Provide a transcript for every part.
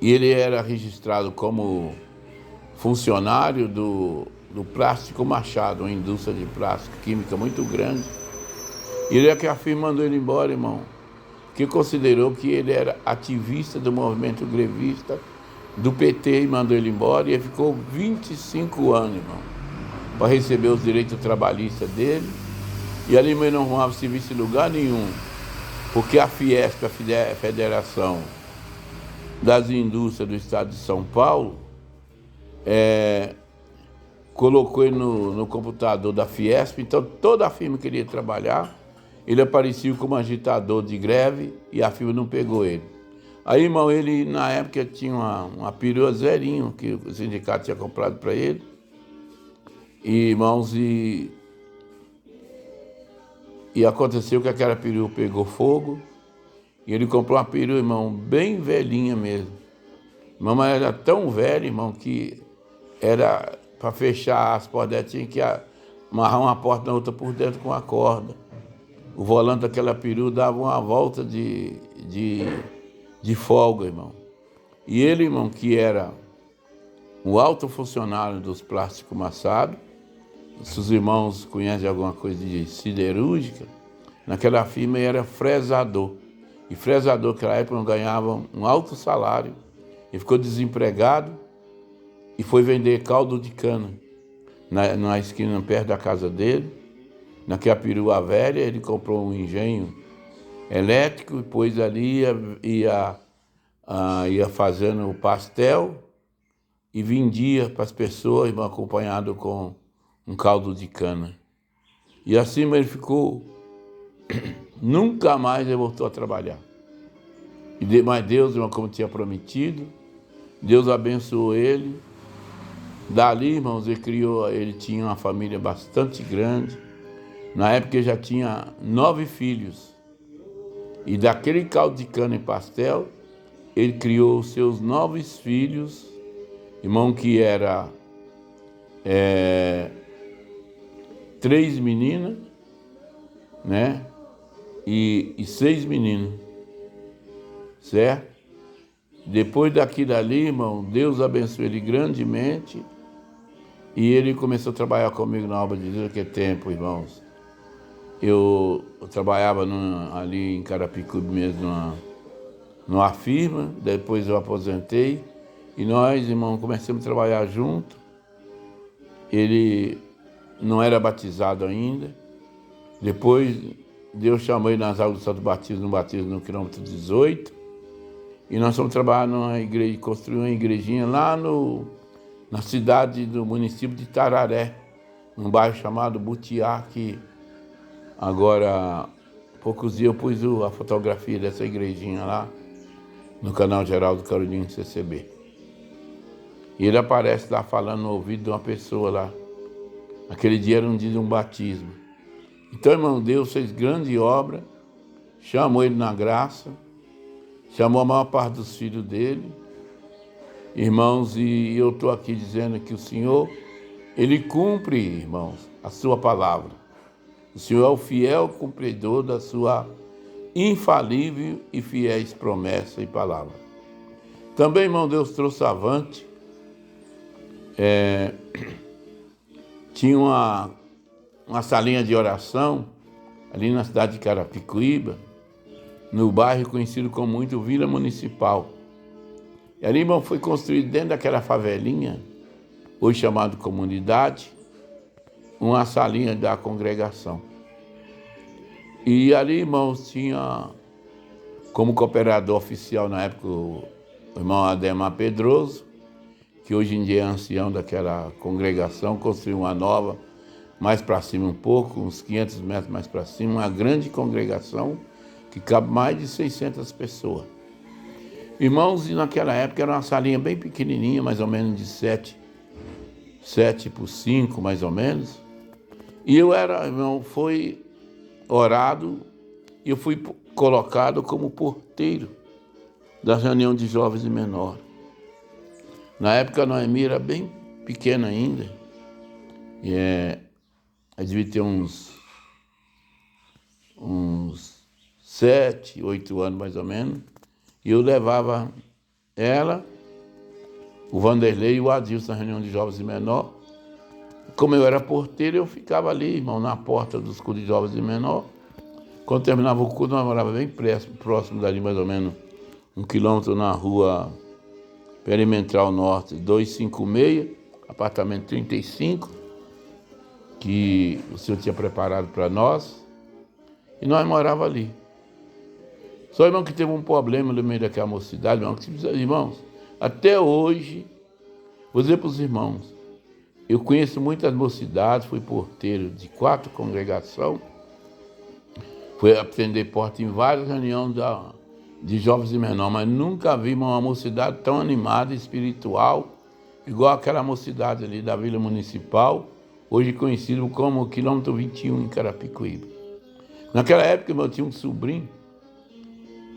E ele era registrado como funcionário do Plástico Machado, uma indústria de plástico química muito grande. E ele é que a firma mandou ele embora, irmão, porque considerou que ele era ativista do movimento grevista do PT e mandou ele embora. E ele ficou 25 anos, irmão, para receber os direitos trabalhistas dele. E ali ele não arrumava serviço em lugar nenhum, porque a Fiesp, a Federação das Indústrias do Estado de São Paulo, colocou ele no computador da Fiesp. Então toda a firma queria trabalhar, ele aparecia como agitador de greve e a firma não pegou ele. Aí, irmão, ele na época tinha uma perua zerinho que o sindicato tinha comprado para ele. E, irmãos, e aconteceu que aquela perua pegou fogo e ele comprou uma perua, irmão, bem velhinha mesmo. Irmão, mas era tão velha, irmão, que era para fechar as portas, tinha que amarrar uma porta na outra por dentro com a corda. O volante daquela perua dava uma volta de folga, irmão. E ele, irmão, que era o alto funcionário dos plásticos maçados, se os irmãos conhecem alguma coisa de siderúrgica, naquela firma ele era fresador. E fresador, naquela época, não ganhava um alto salário. Ele ficou desempregado e foi vender caldo de cana na esquina perto da casa dele. Naquela perua velha, ele comprou um engenho elétrico e depois ali ia fazendo o pastel e vendia para as pessoas, acompanhado com um caldo de cana. E assim ele ficou, nunca mais ele voltou a trabalhar. Mas Deus, irmão, como tinha prometido, Deus abençoou ele. Dali, irmãos, ele tinha uma família bastante grande. Na época ele já tinha 9 filhos. E daquele caldo de cana e pastel, ele criou os seus 9 filhos, irmão, que era 3 meninas, né? E 6 meninos, certo? Depois daquilo ali, irmão, Deus abençoou ele grandemente e ele começou a trabalhar comigo na obra de Deus naquele tempo, irmãos. Eu trabalhava ali em Carapicuíba mesmo, numa firma, depois eu aposentei e nós, irmão, começamos a trabalhar junto. Ele não era batizado ainda. Depois Deus chamou ele nas águas do Santo Batismo, no batismo no quilômetro 18. E nós fomos trabalhar numa igreja, construir uma igrejinha lá na cidade do município de Tararé, num bairro chamado Butiá, que agora, há poucos dias eu pus a fotografia dessa igrejinha lá no canal Geraldo Carolino CCB. E ele aparece lá falando no ouvido de uma pessoa lá. Aquele dia era um dia de um batismo. Então, irmão, Deus fez grande obra, chamou ele na graça, chamou a maior parte dos filhos dele. Irmãos, e eu estou aqui dizendo que o Senhor, Ele cumpre, irmãos, a sua palavra. O Senhor é o fiel cumpridor da sua infalível e fiéis promessa e palavra. Também, irmão, Deus trouxe avante. Tinha uma salinha de oração ali na cidade de Carapicuíba, no bairro conhecido como muito Vila Municipal. E ali, irmão, foi construído dentro daquela favelinha, hoje chamado comunidade, uma salinha da congregação. E ali, irmãos, tinha como cooperador oficial na época o irmão Ademar Pedroso, que hoje em dia é ancião daquela congregação, construiu uma nova, mais para cima um pouco, uns 500 metros mais para cima, uma grande congregação que cabe mais de 600 pessoas. Irmãos, e naquela época era uma salinha bem pequenininha, mais ou menos de 7 por 5, mais ou menos. E irmão, foi orado e eu fui colocado como porteiro da reunião de jovens e menores. Na época a Noemi era bem pequena ainda, e eu devia ter uns 7, 8 anos mais ou menos, e eu levava ela, o Vanderlei e o Adilson na reunião de jovens e menor. Como eu era porteiro, eu ficava ali, irmão, na porta dos cultos de jovens e menor. Quando terminava o culto, nós morava bem próximo dali, mais ou menos 1 quilômetro na rua Perimetral Norte, 256, apartamento 35, que o senhor tinha preparado para nós, e nós morava ali. Só, irmão, que teve um problema no meio daquela mocidade, irmãos, até hoje, vou dizer para os irmãos, eu conheço muitas mocidades, fui porteiro de 4 congregações, fui atender porta em várias reuniões de jovens e menores, mas nunca vi uma mocidade tão animada, espiritual, igual aquela mocidade ali da Vila Municipal, hoje conhecido como quilômetro 21 em Carapicuíba. Naquela época, eu tinha um sobrinho,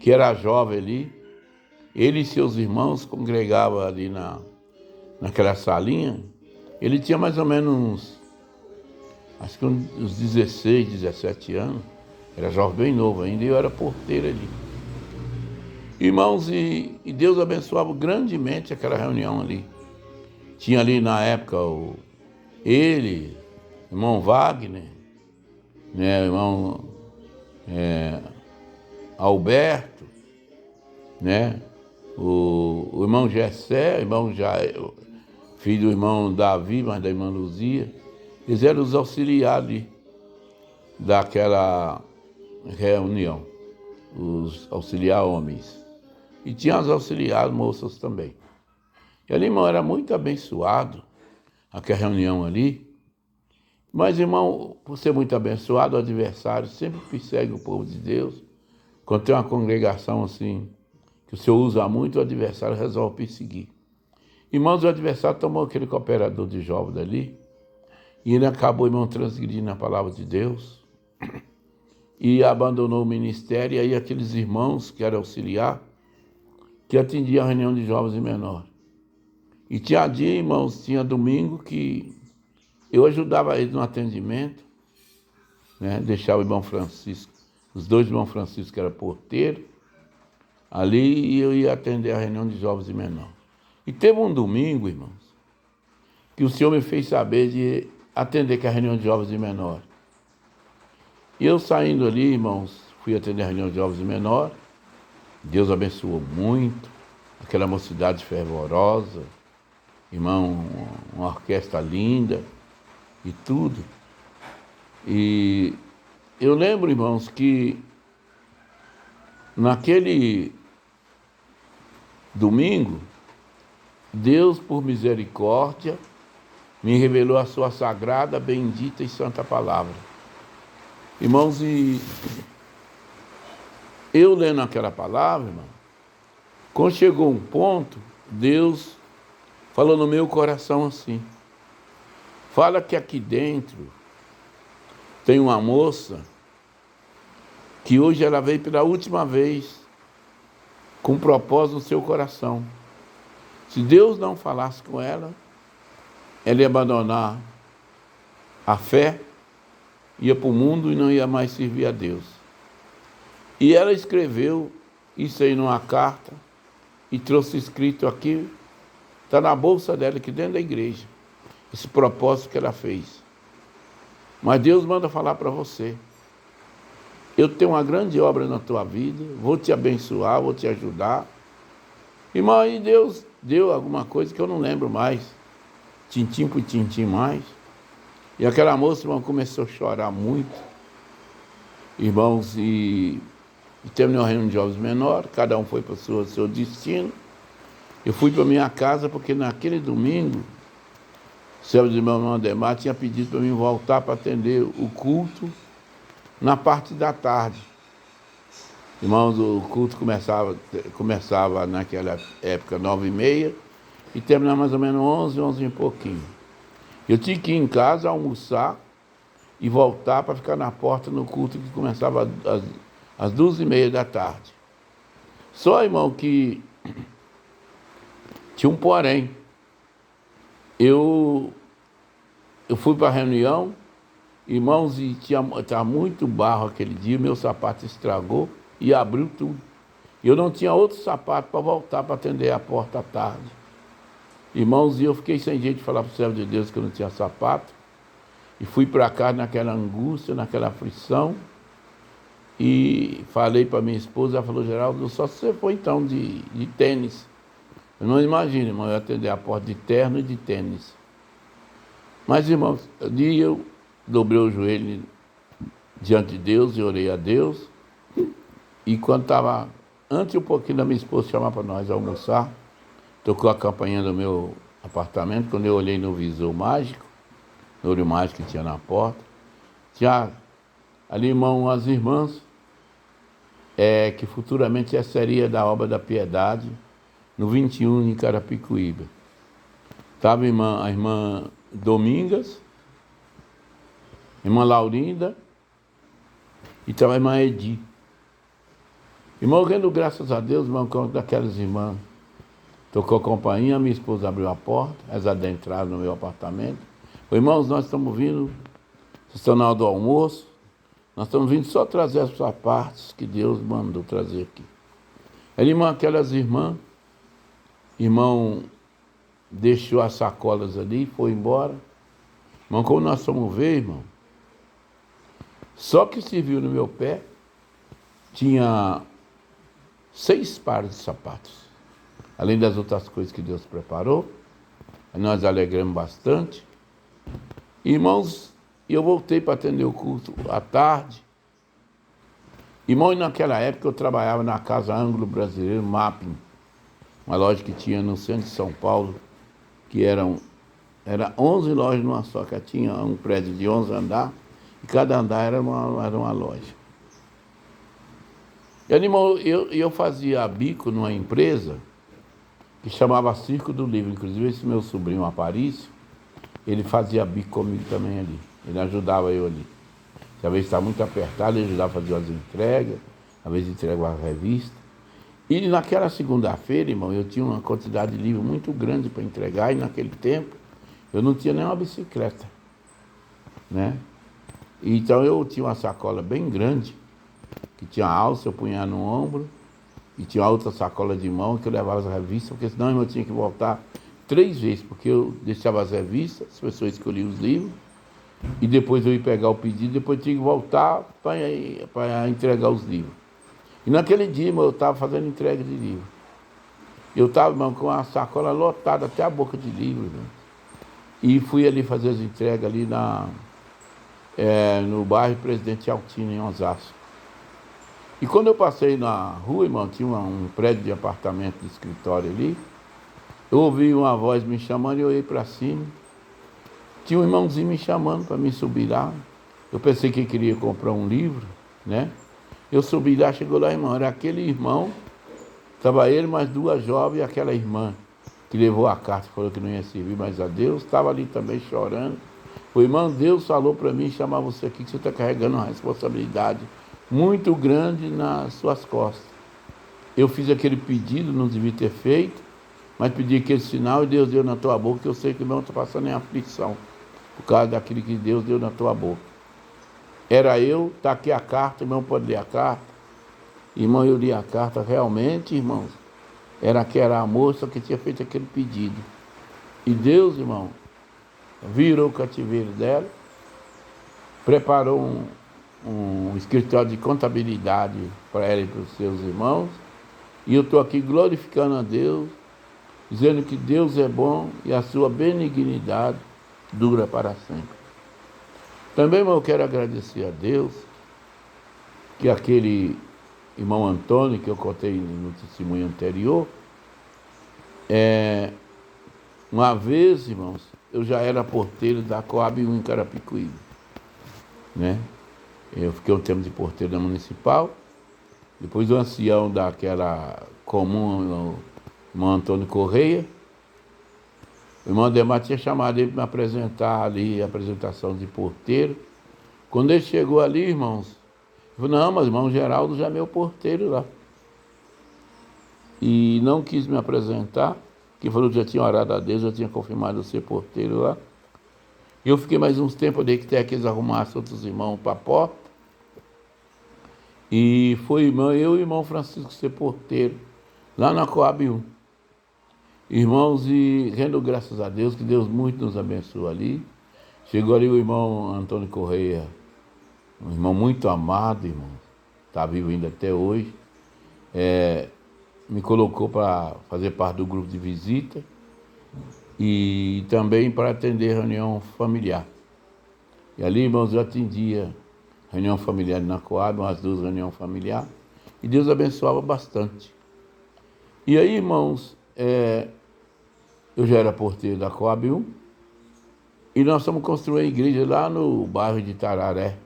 que era jovem ali, ele e seus irmãos congregavam ali naquela salinha. Ele tinha mais ou menos, acho que uns 16, 17 anos, era jovem bem novo ainda, e eu era porteiro ali. Irmãos, e Deus abençoava grandemente aquela reunião ali. Tinha ali na época ele, irmão Wagner, né, irmão Alberto, né, o irmão Gessé, filho do irmão Davi, mas da irmã Luzia. Eles eram os auxiliares daquela reunião, os auxiliar homens. E tinha os auxiliares moças também. E ali, irmão, era muito abençoado, aquela reunião ali. Mas, irmão, por ser muito abençoado, o adversário sempre persegue o povo de Deus. Quando tem uma congregação assim, que o Senhor usa muito, o adversário resolve perseguir. Irmãos, o adversário tomou aquele cooperador de jovens dali, e ele acabou, irmão, transgredindo a palavra de Deus, e abandonou o ministério. E aí aqueles irmãos que eram auxiliar, que atendiam a reunião de jovens e menores. E tinha dia, irmãos, tinha domingo que eu ajudava eles no atendimento, né? Deixava o irmão Francisco, os 2 irmãos Francisco, que era porteiro, ali, e eu ia atender a reunião de jovens e menores. E teve um domingo, irmãos, que o Senhor me fez saber de atender a reunião de jovens e menores. E eu saindo ali, irmãos, fui atender a reunião de jovens e menores. Deus abençoou muito, aquela mocidade fervorosa, irmão, uma orquestra linda e tudo. E eu lembro, irmãos, que naquele domingo, Deus, por misericórdia, me revelou a sua sagrada, bendita e santa palavra. Irmãos, e eu lendo aquela palavra, irmão, quando chegou um ponto, Deus falou no meu coração assim: fala que aqui dentro tem uma moça que hoje ela veio pela última vez com um propósito no seu coração. Se Deus não falasse com ela, ela ia abandonar a fé, ia para o mundo e não ia mais servir a Deus. E ela escreveu isso aí numa carta e trouxe escrito aqui, está na bolsa dela aqui dentro da igreja, esse propósito que ela fez. Mas Deus manda falar para você: eu tenho uma grande obra na tua vida, vou te abençoar, vou te ajudar. Irmão, aí Deus deu alguma coisa que eu não lembro mais, tintim por tintim mais. E aquela moça, irmão, começou a chorar muito, irmãos, e terminou a reunião de jovens menores, cada um foi para o seu destino. Eu fui para minha casa porque naquele domingo, o servo de irmão Ademar tinha pedido para mim voltar para atender o culto na parte da tarde. Irmãos, o culto começava naquela época 9h30 e terminava mais ou menos 11 e pouquinho. Eu tinha que ir em casa almoçar e voltar para ficar na porta no culto que começava às 2h30 da tarde. Só, irmão, que tinha um porém. Eu fui para a reunião, irmãos, e estava muito barro aquele dia, meu sapato estragou e abriu tudo. E eu não tinha outro sapato para voltar para atender a porta à tarde. Irmãos, e eu fiquei sem jeito de falar para o servo de Deus que eu não tinha sapato. E fui para casa naquela angústia, naquela aflição. E falei para minha esposa, ela falou, Geraldo, só se você for então de tênis. Eu não imagino, irmão, eu atender a porta de terno e de tênis. Mas, irmãos, ali eu dobrei o joelho diante de Deus e orei a Deus. E quando estava, antes um pouquinho da minha esposa chamar para nós almoçar, tocou a campainha do meu apartamento. Quando eu olhei no visor mágico, no olho mágico que tinha na porta, tinha ali, irmão, as irmãs, que futuramente seria da obra da Piedade, no 21 em Carapicuíba. Estava a irmã Domingas, irmã Laurinda e estava a irmã Edi. Irmão, rendo graças a Deus, irmão, quando daquelas irmãs tocou a campainha, minha esposa abriu a porta, elas adentraram no meu apartamento. Irmãos, nós estamos vindo, vocês estão na hora do almoço, nós estamos vindo só trazer as partes que Deus mandou trazer aqui. Irmão, aquelas irmãs, irmão deixou as sacolas ali, foi embora. Irmão, como nós fomos ver, irmão, só que se viu no meu pé, tinha 6 pares de sapatos. Além das outras coisas que Deus preparou, nós alegramos bastante. Irmãos, eu voltei para atender o culto à tarde. Irmão, e naquela época eu trabalhava na Casa Ângulo Brasileiro Mapping, uma loja que tinha no centro de São Paulo, que era 11 lojas numa só, que tinha um prédio de 11 andares, e cada andar era uma loja. E, irmão, eu fazia bico numa empresa que chamava Circo do Livro. Inclusive esse meu sobrinho Aparício, ele fazia bico comigo também ali. Ele ajudava eu ali. Às vezes estava muito apertado, ele ajudava a fazer as entregas, às vezes entregava a revista. E naquela segunda-feira, irmão, eu tinha uma quantidade de livros muito grande para entregar, e naquele tempo eu não tinha nem uma bicicleta, né? Então eu tinha uma sacola bem grande, que tinha alça, eu punha no ombro, e tinha outra sacola de mão que eu levava as revistas, porque senão eu tinha que voltar 3 vezes, porque eu deixava as revistas, as pessoas escolhiam os livros, e depois eu ia pegar o pedido, depois eu tinha que voltar para entregar os livros. E naquele dia, irmão, eu estava fazendo entrega de livro. Eu estava, irmão, com a sacola lotada até a boca de livro, irmão. E fui ali fazer as entregas ali no bairro Presidente Altino, em Osasco. E quando eu passei na rua, irmão, tinha um prédio de apartamento, de escritório ali. Eu ouvi uma voz me chamando e eu olhei para cima. Tinha um irmãozinho me chamando para me subir lá. Eu pensei que ele queria comprar um livro, né? Eu subi lá, chegou lá, irmão, era aquele irmão, estava ele mais 2 jovens e aquela irmã que levou a carta, falou que não ia servir mais a Deus, estava ali também chorando. O irmão, Deus falou para mim chamar você aqui, que você está carregando uma responsabilidade muito grande nas suas costas. Eu fiz aquele pedido, não devia ter feito, mas pedi aquele sinal e Deus deu na tua boca, que eu sei que o irmão está passando em aflição, por causa daquilo que Deus deu na tua boca. Era eu, está aqui a carta, irmão, pode ler a carta. Irmão, eu li a carta, realmente, irmãos, era a moça que tinha feito aquele pedido. E Deus, irmão, virou o cativeiro dela, preparou um escritório de contabilidade para ela e para os seus irmãos, e eu estou aqui glorificando a Deus, dizendo que Deus é bom e a sua benignidade dura para sempre. Também, irmão, eu quero agradecer a Deus que aquele irmão Antônio, que eu contei no testemunho anterior, uma vez, irmãos, eu já era porteiro da Coab 1 em Carapicuíba, né? Eu fiquei um tempo de porteiro da Municipal, depois o ancião daquela comum, o irmão Antônio Correia, o irmão Ademar tinha chamado ele para me apresentar ali, a apresentação de porteiro. Quando ele chegou ali, irmãos, eu falei, não, mas o irmão Geraldo já é meu porteiro lá. E não quis me apresentar, que falou que já tinha orado a Deus, já tinha confirmado eu ser porteiro lá. E eu fiquei mais uns tempos, eu dei que até que eles arrumassem outros irmãos para a porta. E foi eu e o irmão Francisco ser porteiro, lá na Coab 1. Irmãos, e rendo graças a Deus, que Deus muito nos abençoou ali. Chegou ali o irmão Antônio Correia, um irmão muito amado, irmão. Está vivo ainda até hoje. Me colocou para fazer parte do grupo de visita e também para atender reunião familiar. E ali, irmãos, eu atendia reunião familiar na Coab, umas 2 reuniões familiares, e Deus abençoava bastante. E aí, irmãos, eu já era porteiro da Coab 1, e nós estamos construindo a igreja lá no bairro de Tararé,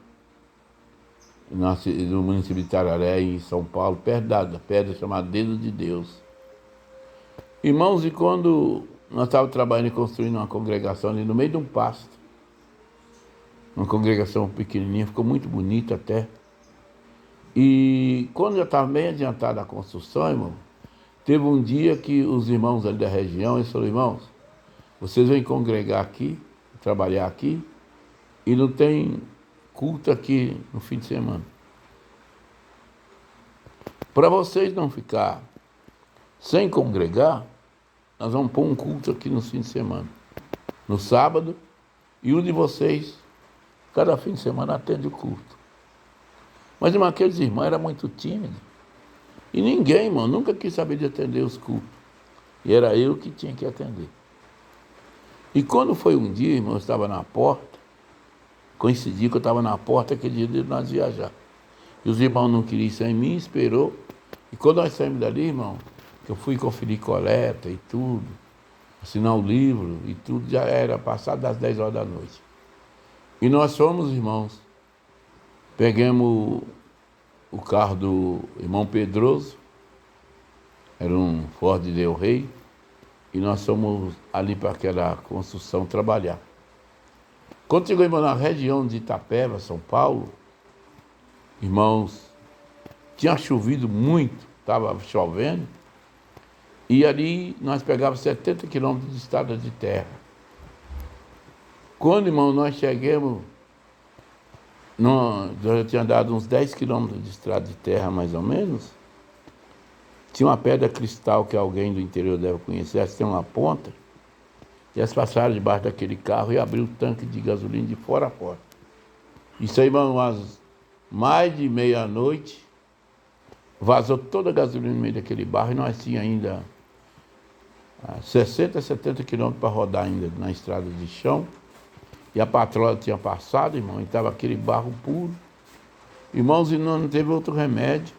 no município de Tararé, em São Paulo, perto da pedra chamada Dedo de Deus. Irmãos, e quando nós estávamos trabalhando e construindo uma congregação ali no meio de um pasto, uma congregação pequenininha, ficou muito bonita até. E quando já estava bem adiantada a construção, irmão, teve um dia que os irmãos ali da região, eles falaram: irmãos, vocês vêm congregar aqui, trabalhar aqui, e não tem culto aqui no fim de semana. Para vocês não ficar sem congregar, nós vamos pôr um culto aqui no fim de semana, no sábado, e um de vocês, cada fim de semana, atende o culto. Mas, irmão, aqueles irmãos eram muito tímidos. E ninguém, irmão, nunca quis saber de atender os cultos. E era eu que tinha que atender. E quando foi um dia, irmão, eu estava na porta, coincidiu que eu estava na porta aquele dia de nós viajar. E os irmãos não queriam ir sem mim, esperou. E quando nós saímos dali, irmão, que eu fui conferir coleta e tudo, assinar o livro e tudo, já era passado das 10 horas da noite. E nós fomos, irmãos, pegamos o carro do irmão Pedroso, era um Ford Del Rey, e nós fomos ali para aquela construção trabalhar. Quando chegamos na região de Itapeva, São Paulo, irmãos, tinha chovido muito, estava chovendo, e ali nós pegávamos 70 quilômetros de estrada de terra. Quando, irmão, nós chegamos, eu já tinha dado uns 10 quilômetros de estrada de terra, mais ou menos. Tinha uma pedra cristal que alguém do interior deve conhecer, essa tem uma ponta, e elas passaram debaixo daquele carro e abriu o tanque de gasolina de fora a fora. Isso aí, irmão, mais de meia-noite, vazou toda a gasolina no meio daquele barro, e nós tínhamos ainda 60, 70 quilômetros para rodar ainda na estrada de chão. E a patroa tinha passado, irmão, e estava aquele barro puro. Irmãos, e não teve outro remédio